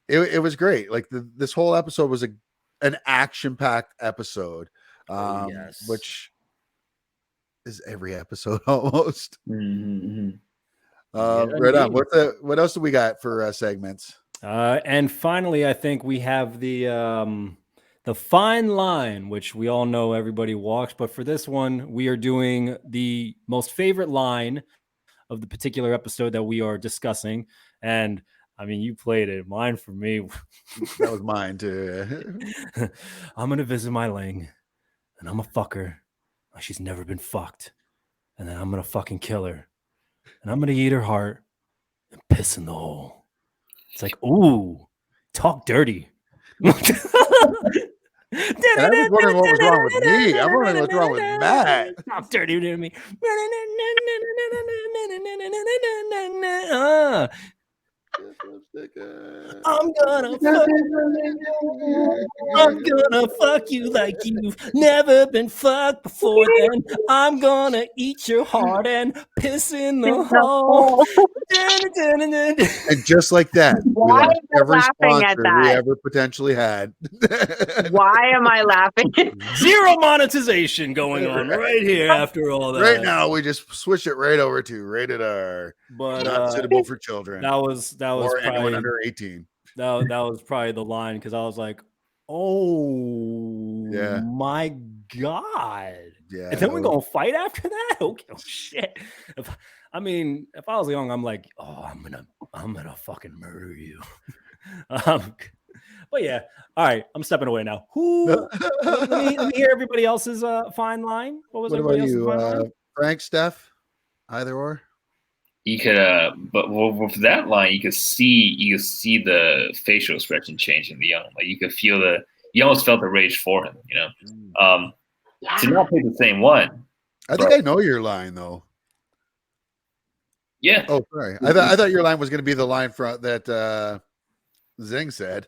It was great. Like this whole episode was an action-packed episode, which is every episode almost. Mm-hmm. Right on. What else do we got for segments? And finally, I think we have the fine line, which we all know everybody walks. But for this one, we are doing the most favorite line of the particular episode that we are discussing. And I mean, you played it. Mine for me. That was mine too. I'm going to visit my Ling and I'm a fucker. She's never been fucked. And then I'm going to fucking kill her. And I'm going to eat her heart and piss in the hole. It's like, ooh, talk dirty. I was wondering what was wrong with me. I'm wondering what's wrong with Matt. Talk dirty to me. I'm gonna fuck you like you've never been fucked before. Then I'm gonna eat your heart and piss in the hole. And just like that, why am I laughing at that? We ever potentially had. Why am I laughing? Zero monetization going on right here after all that. Right now, we just switch it right over to rated R, but not suitable for children. That was or probably, anyone under 18. That was probably the line, because I was like, oh my God. Yeah. And then we're gonna fight after that? Okay. Oh shit. If I was young, I'm like, oh, I'm gonna fucking murder you. But yeah, all right, I'm stepping away now. Let me hear everybody else's fine line. What was everybody else's fine line? Frank, Steph, either or. You could, but with that line, you could see the facial expression change in the young. Like you could feel you almost felt the rage for him, to not pick the same one. I think I know your line though. Yeah. Oh, sorry. I thought your line was going to be the line that Zing said.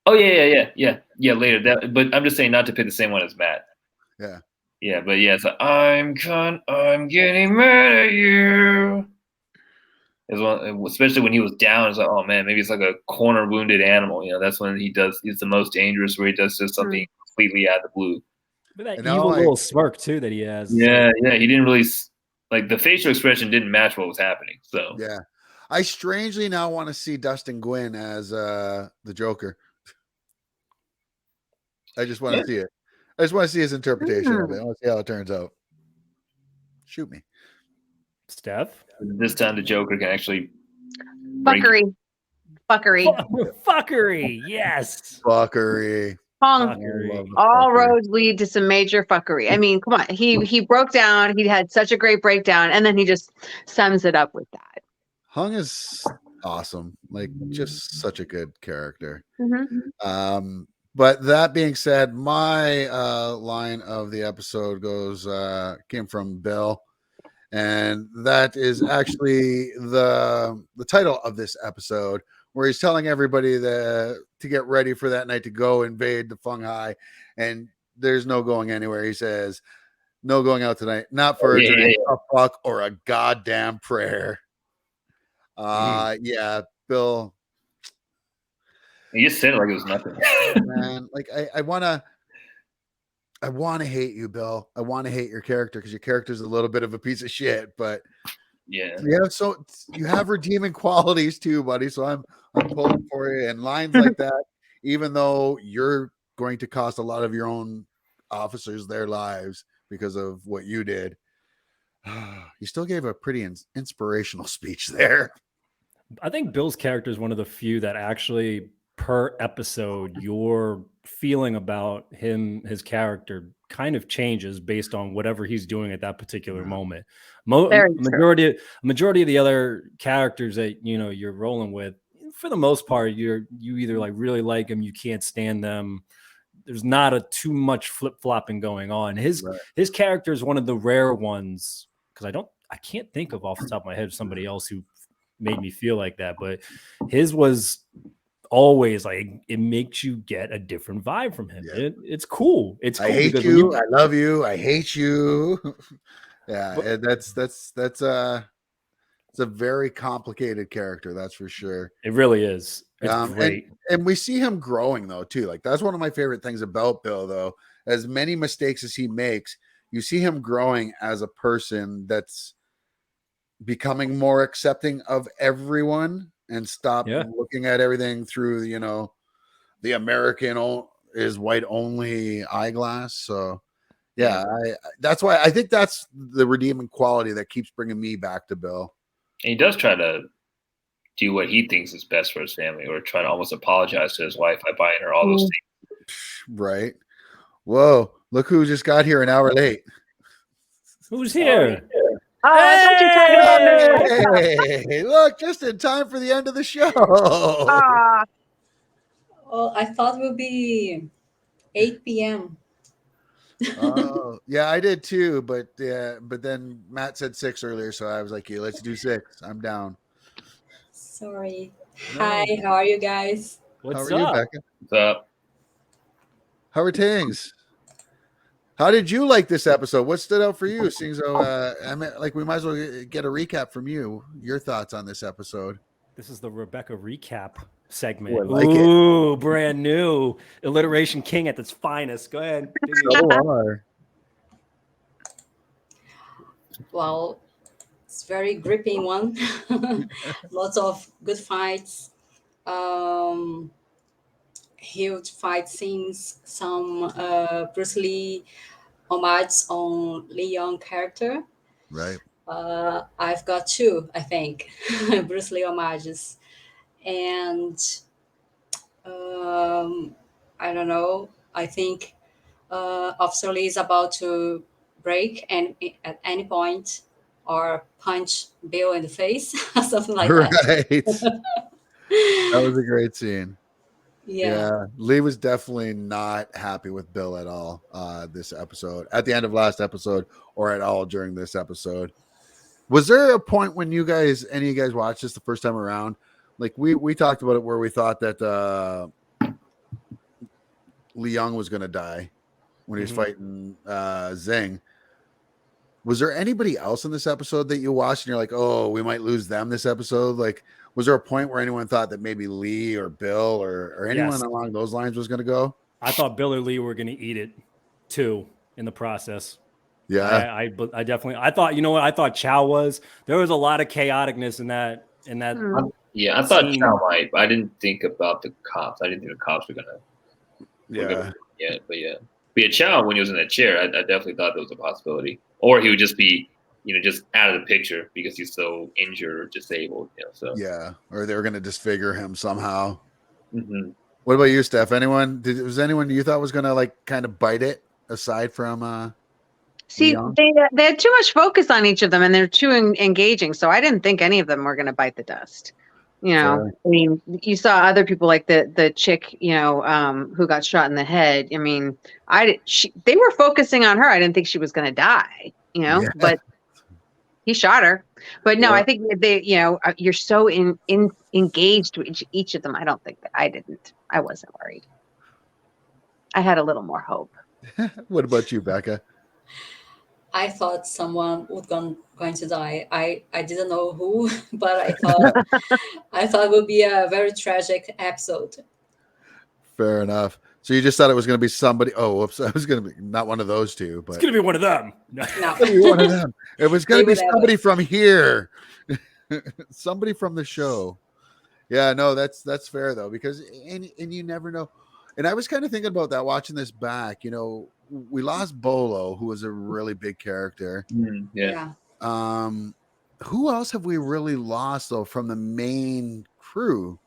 Oh yeah. Later. But I'm just saying not to pick the same one as Matt. Yeah. Yeah, but yeah, it's like I'm getting mad at you. Especially when he was down, it's like, oh man, maybe it's like a corner wounded animal. That's when he's the most dangerous, where he does just something completely out of the blue. But that And evil now little smirk too that he has. Yeah, he didn't really like the facial expression didn't match what was happening. So yeah, I strangely now want to see Dustin Gwynn as the Joker. I just want to see it. I just want to see his interpretation of it. I want to see how it turns out. Shoot me, Steph. This time the Joker can actually Fuckery. Fuckery. Yes. fuckery. Tong. All roads lead to some major fuckery. I mean, come on. He broke down. He had such a great breakdown, and then he just sums it up with that. Hung is awesome. Like, just such a good character. Mm-hmm. But that being said, my line of the episode came from Bill, and that is actually the title of this episode, where he's telling everybody to get ready for that night to go invade the Feng Hai, and there's no going anywhere. He says, "No going out tonight, not for a drink, a fuck, or a goddamn prayer." Yeah, Bill. You just said it like it was nothing. Man, like I wanna hate you, Bill. I want to hate your character because your character's a little bit of a piece of shit, but yeah, you have redeeming qualities too, buddy. So I'm pulling for you. And lines like that, even though you're going to cost a lot of your own officers their lives because of what you did, you still gave a pretty inspirational speech there. I think Bill's character is one of the few that actually, per episode, your feeling about his character kind of changes based on whatever he's doing at that particular moment. Majority of the other characters that you're rolling with, for the most part, you either like really like them, you can't stand them. There's not too much flip-flopping going on. His character is one of the rare ones, because I can't think of off the top of my head somebody else who made me feel like that, but his was always like, it makes you get a different vibe from him. It's cool. It's cool. I hate you. I love you. I hate you. Yeah, but that's it's a very complicated character, that's for sure. It really is. It's great. And we see him growing though too. Like, that's one of my favorite things about Bill though. As many mistakes as he makes, you see him growing as a person that's becoming more accepting of everyone and stop looking at everything through, the American is white only eyeglass. So that's why I think that's the redeeming quality that keeps bringing me back to Bill. And he does try to do what he thinks is best for his family, or try to almost apologize to his wife by buying her all those things. Right. Whoa, look who just got here an hour late. Who's here? Hey, look, just in time for the end of the show. Well, I thought it would be 8 p.m. Oh, yeah, I did too, but then Matt said 6 earlier, so I was like, yeah, let's do 6. I'm down. Sorry. No. Hi, how are you guys? How are you, Becca? What's up? How are things? How did you like this episode? What stood out for you? Seeing so, I mean, like, we might as well get a recap from you. Your thoughts on this episode? This is the Rebecca recap segment. Ooh, I like it. Brand new alliteration king at its finest. Go ahead. Well, it's very gripping one. Lots of good fights. Huge fight scenes. Some Bruce Lee homage on Lee Young character. Right. I've got 2, I think, Bruce Lee homages. And I don't know. I think Officer Lee is about to break and at any point, or punch Bill in the face, something like that. Right. That was a great scene. Yeah. Lee was definitely not happy with Bill at all this episode, at the end of last episode, or at all during this episode. Was there a point when any of you guys watched this the first time around? Like we talked about it where we thought that Lee Young was going to die when he was fighting Zing. Was there anybody else in this episode that you watched and you're like, oh, we might lose them this episode? Like, was there a point where anyone thought that maybe Lee or Bill or anyone Yes. along those lines was going to go? I thought Bill or Lee were going to eat it too in the process. Yeah. I definitely, I thought, you know what? I thought Chow was. There was a lot of chaoticness in that. Yeah, I thought scene. Chow might, but I didn't think about the cops. I didn't think the cops were gonna. But yeah, Chow when he was in that chair, I definitely thought there was a possibility, or he would just be, just out of the picture because he's so injured or disabled. So yeah, or they were going to disfigure him somehow. Mm-hmm. What about you, Steph? Was anyone you thought was going to like kind of bite it aside from? See, they had too much focus on each of them, and they're too engaging. So I didn't think any of them were going to bite the dust. I mean, you saw other people like the chick, who got shot in the head. I mean, they were focusing on her. I didn't think she was going to die. But he shot her. But no, I think they, you're so engaged with each of them. I don't think that I wasn't worried. I had a little more hope. What about you, Becca? I thought someone was going to die. I didn't know who, but I thought it would be a very tragic episode. Fair enough. So you just thought it was going to be somebody. Oh, whoops! I was going to be not one of those two, but it's going to be one of them. No, one of them. It was going to be somebody from here, somebody from the show. Yeah, no, that's fair though, because and you never know. And I was kind of thinking about that watching this back. We lost Bolo, who was a really big character. Yeah. Who else have we really lost though from the main crew?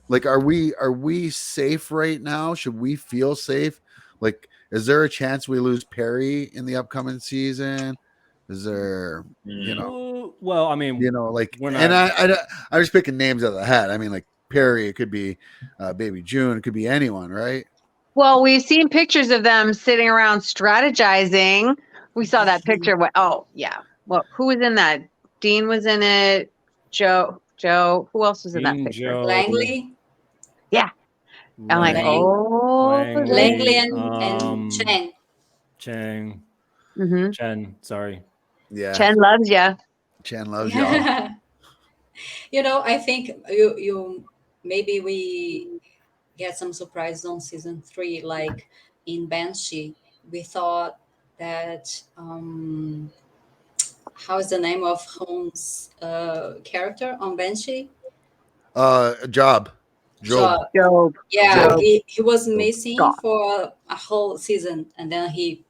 Like, are we safe right now? Should we feel safe? Like, is there a chance we lose Perry in the upcoming season? Is there, Well, I mean, like, we're not, and I was picking names out of the hat. I mean, like Perry, it could be Baby June, it could be anyone, right? Well, we've seen pictures of them sitting around strategizing. We saw that picture. Oh, yeah. Well, who was in that? Dean was in it. Joe. Who else was in that picture? Langley. Yeah. I'm like, Langley and Chang. Chang. Mm-hmm. Chen, sorry. Yeah. Chen loves you. Chen loves y'all. I think you maybe we get some surprises on season 3, like in Banshee. We thought that how is the name of Holmes' character on Banshee? Job. Yeah, Job. he was missing for a whole season, and then he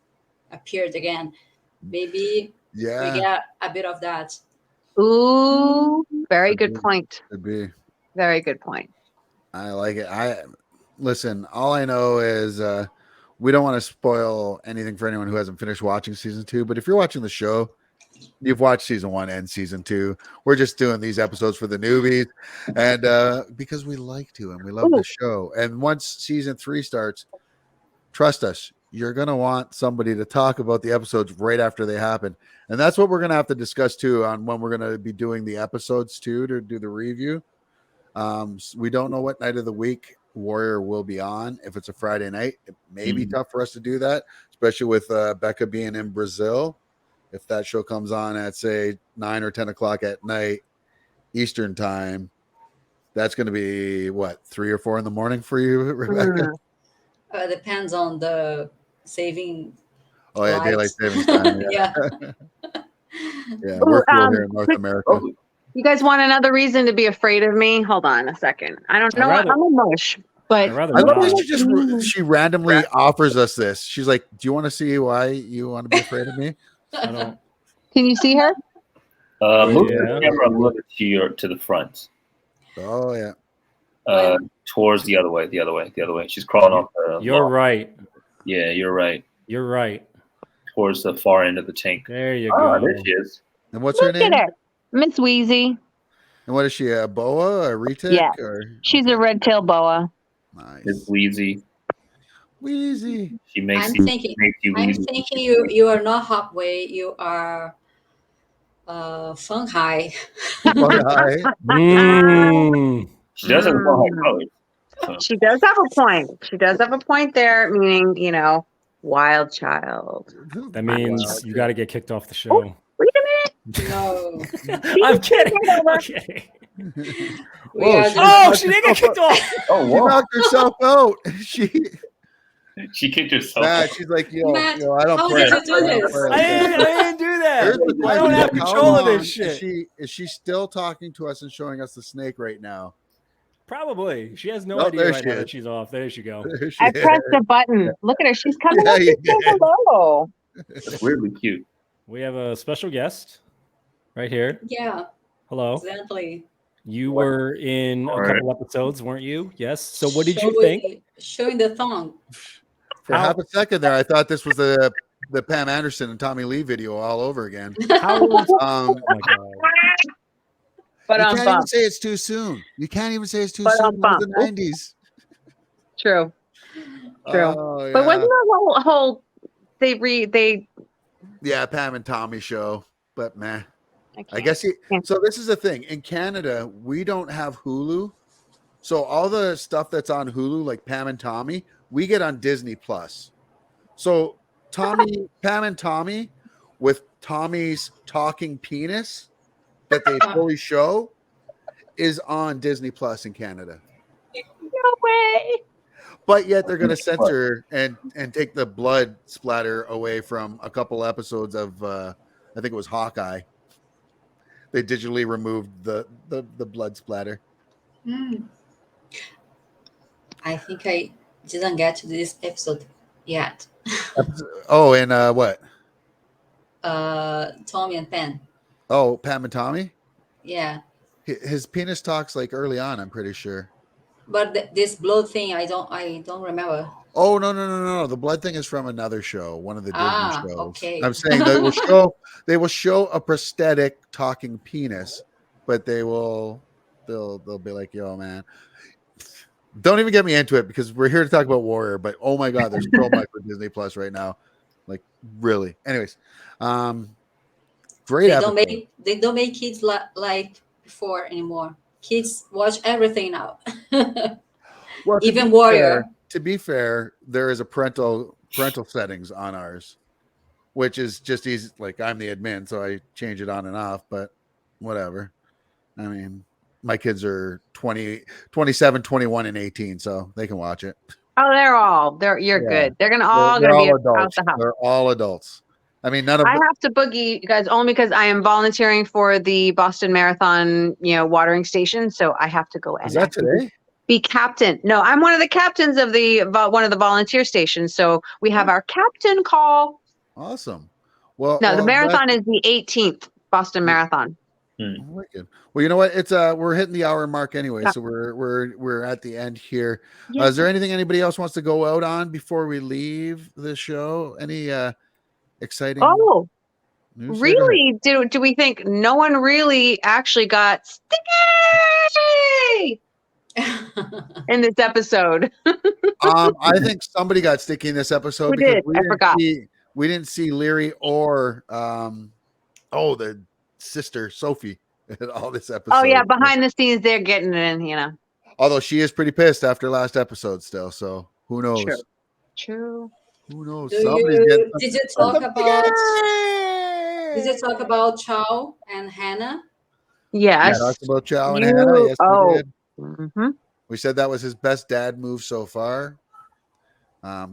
appeared again. Maybe we get a bit of that. Ooh, very good point. Could be. Very good point. I like it. Listen, all I know is we don't want to spoil anything for anyone who hasn't finished watching season 2, but if you're watching the show, you've watched season 1 and season 2. We're just doing these episodes for the newbies, and because we like to and we love the show. And once season 3 starts, trust us, you're gonna want somebody to talk about the episodes right after they happen, and that's what we're gonna have to discuss too on when we're gonna be doing the episodes too to do the review. We don't know what night of the week Warrior will be on. If it's a Friday night, it may be tough for us to do that, especially with Becca being in Brazil. If that show comes on at say 9 or 10 o'clock at night Eastern time, that's going to be what, 3 or 4 in the morning for you, Rebecca? Depends on the saving. Oh yeah, daylight savings time. Yeah. Yeah, we're cool here in North America. You guys want another reason to be afraid of me? Hold on a second. I don't know. I'm a mush, but I love that she randomly offers us this. She's like, "Do you want to see why you want to be afraid of me?" I don't. Can you see her? Move the camera a little bit to the front. Oh yeah. Towards the other way. She's crawling off the You're wall. right. Yeah, you're right. You're right. Towards the far end of the tank. There you go. There she is. And what's her Look name? at her. Miss Wheezy. And what is she? A boa? A retic? Yeah. Or She's a red-tailed boa. Nice. It's Wheezy. Wheezy. She makes I'm you thinking. makes you I'm wheezy. thinking you are not halfway. You are fun high. Fun high. She does have a high colors. So. She does have a point. She does have a point there, meaning, wild child. That means you got to get kicked off the show. Oh, wait a minute. No. I'm kidding. I'm kidding. We are Oh, she didn't get kicked off. Oh, She knocked herself out. She kicked herself. Matt, she's like, Matt, I don't how play. did you do this? I didn't do that. Here's the I don't question. have How control of long this shit. Is she still talking to us and showing us the snake right now? Probably. She has no Oh, idea there right she now is. that she's off. There she go. There she I is. pressed the button. Look at her. She's coming Yeah, up you to say did. hello. It's weirdly cute. We have a special guest right here. Yeah, Hello. exactly. You were in a couple episodes, weren't you? Yes. So what did you think? Showing the thong. For half a second there, I thought this was the Pam Anderson and Tommy Lee video all over again. How was? Oh my god! But you can't even say it's too soon. You can't even say it's too But soon. It was the 90s. True. Oh, But yeah. wasn't the whole they Yeah, Pam and Tommy show. But man, I can't. guess so this is the thing. In Canada, we don't have Hulu. So all the stuff that's on Hulu, like Pam and Tommy, we get on Disney Plus. So Pam and Tommy with Tommy's talking penis that they fully show is on Disney Plus in Canada. No way. But yet they're going to censor and take the blood splatter away from a couple episodes of I think it was Hawkeye. They digitally removed the blood splatter. I think I didn't get to this episode yet. Oh, and what? Tommy and Pam. Oh, Pam and Tommy? Yeah. His penis talks like early on, I'm pretty sure. But this blood thing, I don't remember. Oh, no. The blood thing is from another show, one of the Disney shows. Okay. I'm saying they will show a prosthetic talking penis, but they'll be like, yo, man. Don't even get me into it because we're here to talk about Warrior, but oh my god, there's so much for Disney Plus right now. Like really. Anyways, great episode. They don't make kids like before anymore. Kids watch everything now. Well, even Warrior. To be fair, there is a parental settings on ours, which is just easy. Like I'm the admin, so I change it on and off, but whatever. I mean, my kids are 27, 21, and 18, so they can watch it. Oh, you're good. They're all gonna be adults. out the house. They're all adults. I mean, none of I have to boogie you guys only because I am volunteering for the Boston Marathon, watering station. So I have to go and is that today? Be captain. No, I'm one of the captains of one of the volunteer stations. So we have our captain call. Awesome. Well, the marathon is the 18th Boston Marathon. Wicked. Well, you know what? It's we're hitting the hour mark anyway, so we're at the end here. Yeah. Is there anything anybody else wants to go out on before we leave the show? Any exciting? Oh, news? really? Do we think no one really actually got sticky in this episode? I think somebody got sticky in this episode. Who did? I forgot. We didn't see Leary or the sister Sophie in all this episode. Oh yeah, behind the scenes they're getting it in, Although she is pretty pissed after last episode still, so who knows? True. Who knows? Did you talk about Chow and Hannah? Yes. Yeah, talked about Chow and Hannah. Yes, we did. Mm-hmm. We said that was his best dad move so far.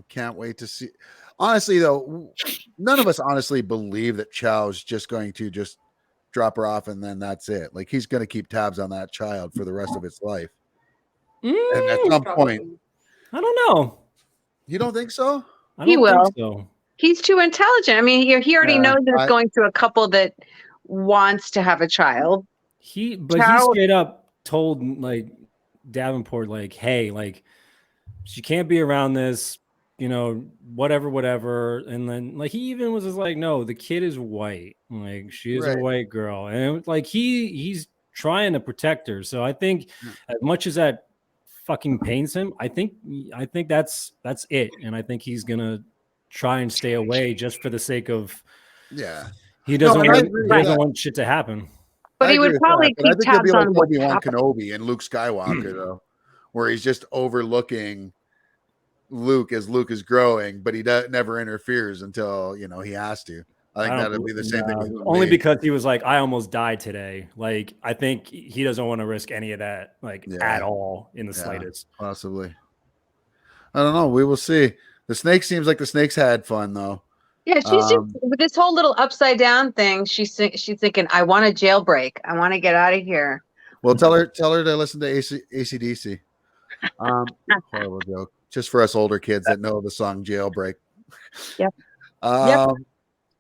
Can't wait to see. Honestly, though, none of us honestly believe that Chow's just going to just drop her off and then that's it. Like he's going to keep tabs on that child for the rest of its life. And at some point, I don't know. You don't think so? He will. Think so. He's too intelligent. I mean, he already knows that it's going to a couple that wants to have a child. He straight up told like Davenport, like, hey, like she can't be around this, whatever. And then like he even was just like, no, the kid is white. Like she is a white girl. And it was like he's trying to protect her. So I think as much as that fucking pains him, I think that's it. And I think he's gonna try and stay away just for the sake of he doesn't No, and I want agree he with doesn't that. want shit to happen. But I he agree would with probably that, but I keep think he'll be tabs like on what's Obi-Wan happening. Kenobi and Luke Skywalker, though, where he's just overlooking Luke as Luke is growing, but he never interferes until he has to. I think that'll be the same thing with him. Only because he was like, I almost died today. Like, I think he doesn't want to risk any of that, like at all in the slightest. Possibly. I don't know. We will see. The snake seems like the snake's had fun though. Yeah, she's just with this whole little upside down thing. She's thinking, I want a jailbreak. I want to get out of here. Well, tell her to listen to AC/DC. Horrible joke. Just for us older kids that know the song Jailbreak. Yep.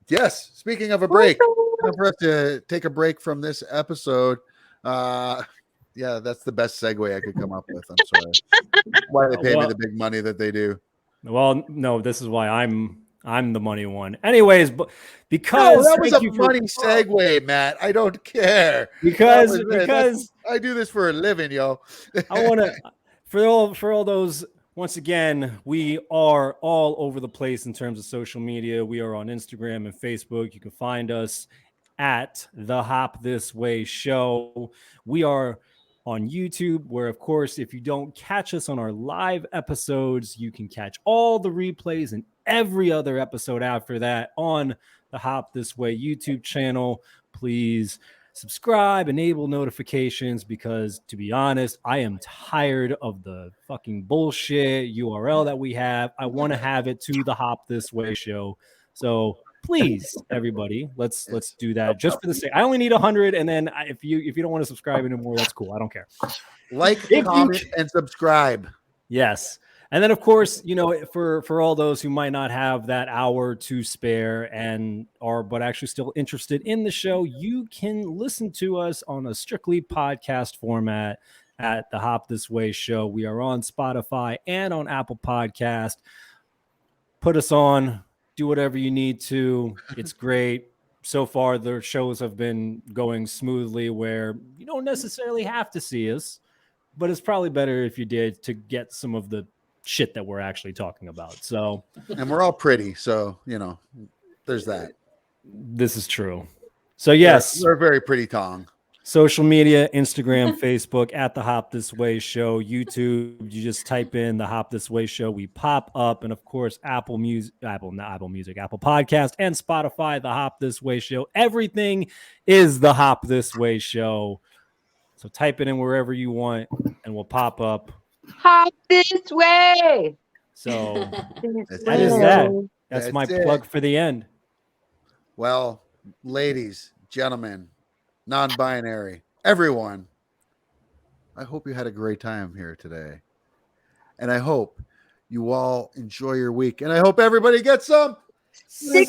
Yes. Speaking of a break, time for us to take a break from this episode. Yeah, that's the best segue I could come up with. I'm sorry. Why they pay me the big money that they do. Well, no, this is why I'm the money one. Anyways, but because that was a funny segue, Matt. I don't care. Because I do this for a living, yo. I want to for all those. Once again, we are all over the place in terms of social media. We are on Instagram and Facebook. You can find us at the Hop This Way Show. We are on YouTube, where, of course, if you don't catch us on our live episodes, you can catch all the replays and every other episode after that on the Hop This Way YouTube channel. Please subscribe, enable notifications, because to be honest, I am tired of the fucking bullshit URL that we have. I want to have it to the Hop This Way Show. So please, everybody, let's do that just for the sake. I only need 100, and then if you don't want to subscribe anymore, that's cool. I don't care. Like, comment, and subscribe. Yes. And then, of course, for all those who might not have that hour to spare but actually still interested in the show, you can listen to us on a strictly podcast format at the Hop This Way Show. We are on Spotify and on Apple Podcast. Put us on. Do whatever you need to. It's great. So far, the shows have been going smoothly, where you don't necessarily have to see us, but it's probably better if you did, to get some of the shit that we're actually talking about. So, and we're all pretty, so there's that. This is true. So yes, we're very pretty, Tong. Social media, Instagram, Facebook at the Hop This Way Show. YouTube, you just type in the Hop This Way Show, we pop up. And of course, Apple Podcast and Spotify, the Hop This Way Show. Everything is the Hop This Way Show. So type it in wherever you want and we'll pop up. Hop this way. So that is that. That's my plug for the end. Well, ladies, gentlemen, non-binary, everyone, I hope you had a great time here today. And I hope you all enjoy your week. And I hope everybody gets some Sick.